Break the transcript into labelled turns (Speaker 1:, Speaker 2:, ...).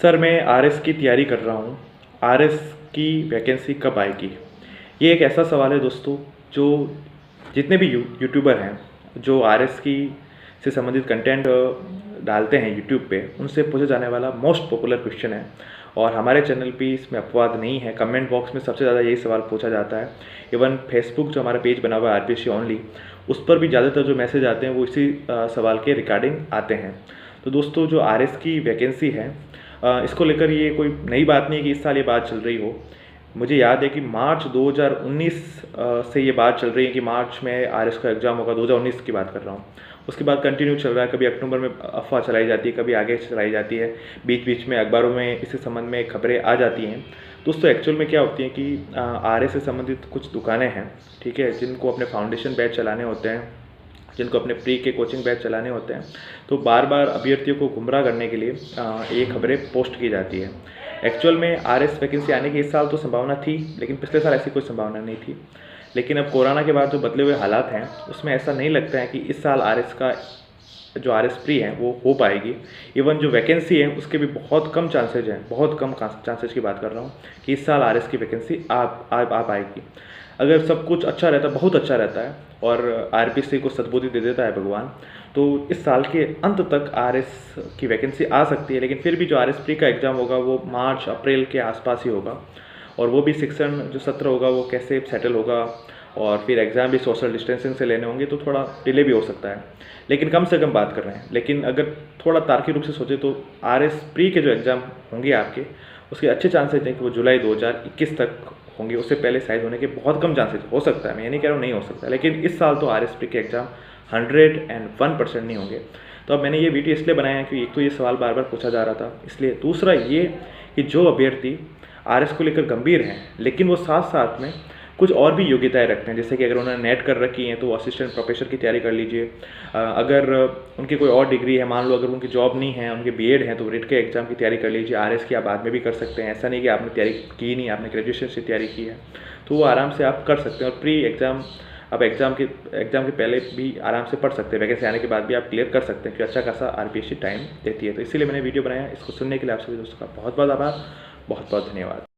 Speaker 1: Sir मैं RS की तैयारी कर रहा हूँ। आरएस की वैकेंसी कब आएगी? ये एक ऐसा सवाल है दोस्तों, जो जितने भी यूट्यूबर हैं जो आरएस की से संबंधित कंटेंट डालते हैं यूट्यूब पे, उनसे पूछा जाने वाला मोस्ट पॉपुलर क्वेश्चन है। और हमारे चैनल पे इसमें अपवाद नहीं है। कमेंट बॉक्स में सबसे ज़्यादा यही सवाल पूछा जाता है। इवन फेसबुक जो हमारा पेज बना हुआ है आरपीएससी ओनली, उस पर भी ज़्यादातर जो मैसेज आते हैं वो इसी सवाल के रिगार्डिंग आते हैं। तो दोस्तों, जो आरएस की वैकेंसी है, इसको लेकर ये कोई नई बात नहीं है कि इस साल ये बात चल रही हो। मुझे याद है कि मार्च 2019 से ये बात चल रही है कि मार्च में आरएस का एग्ज़ाम होगा। 2019 की बात कर रहा हूँ। उसके बाद कंटिन्यू चल रहा है। कभी अक्टूबर में अफवाह चलाई जाती है, कभी आगे चलाई जाती है, बीच बीच में अखबारों में इससे संबंध में खबरें आ जाती हैं। दोस्तों, एक्चुअल में क्या होती है कि आरएस से संबंधित कुछ दुकानें हैं, ठीक है, जिनको अपने फाउंडेशन बैच चलाने होते हैं, जिनको अपने प्री के कोचिंग बैच चलाने होते हैं, तो बार बार अभ्यर्थियों को गुमराह करने के लिए ये खबरें पोस्ट की जाती है। एक्चुअल में आरएस वैकेंसी आने की इस साल तो संभावना थी, लेकिन पिछले साल ऐसी कोई संभावना नहीं थी। लेकिन अब कोरोना के बाद जो बदले हुए हालात हैं, उसमें ऐसा नहीं लगता है कि इस साल आरएस का जो आरएस प्री है वो हो पाएगी। इवन जो वैकेंसी है उसके भी बहुत कम चांसेज हैं, बहुत कम चांसेज की बात कर रहा हूँ कि इस साल आरएस की वैकेंसी आ पाएगी। अगर सब कुछ अच्छा रहता, बहुत अच्छा रहता है और आरपीएससी को सद्बुद्धि दे देता है भगवान, तो इस साल के अंत तक आरएस की वैकेंसी आ सकती है। लेकिन फिर भी जो आरएस प्री का एग्ज़ाम होगा वो मार्च अप्रैल के आसपास ही होगा। और वो भी सेक्शन जो सत्र होगा वो कैसे सेटल होगा, और फिर एग्ज़ाम भी सोशल डिस्टेंसिंग से लेने होंगे, तो थोड़ा डिले भी हो सकता है। लेकिन कम से कम बात कर रहे हैं। लेकिन अगर थोड़ा तार्किक रूप से सोचे तो आरएस प्री के जो एग्ज़ाम होंगे आपके, उसके अच्छे चांसेज हैं कि वो जुलाई 2021 तक होंगे। उससे पहले शायद होने के बहुत कम चांसेज हो सकता है। मैं ये नहीं कह रहा हूँ नहीं हो सकता, लेकिन इस साल तो आरएस प्री के एग्ज़ाम 101% नहीं होंगे। तो अब मैंने ये वीडियो इसलिए बनाया है कि एक तो ये सवाल बार बार पूछा जा रहा था, इसलिए। दूसरा ये कि जो अभ्यर्थी आरएस को लेकर गंभीर हैं, लेकिन वो साथ साथ में कुछ और भी योग्यताएं रखते हैं, जैसे कि अगर उन्होंने नेट कर रखी हैं तो वो असिस्टेंट प्रोफेसर की तैयारी कर लीजिए। अगर उनकी कोई और डिग्री है, मान लो अगर उनकी जॉब नहीं है, उनके बीएड है, तो रिट के एग्ज़ाम की तैयारी कर लीजिए। आरएस की आप बाद में भी कर सकते हैं। ऐसा नहीं कि आपने तैयारी की नहीं, आपने ग्रेजुएशन से तैयारी की है, तो वो आराम से आप कर सकते हैं। और प्री एग्ज़ाम आप एग्ज़ाम के पहले भी आराम से पढ़ सकते हैं। वैकेंसी आने के बाद भी आप क्लियर कर सकते हैं, क्योंकि अच्छा खासा आरपीएससी टाइम देती है। तो इसीलिए मैंने वीडियो बनाया। इसको सुनने के लिए आप सभी दोस्तों का बहुत बहुत आभार, बहुत बहुत धन्यवाद।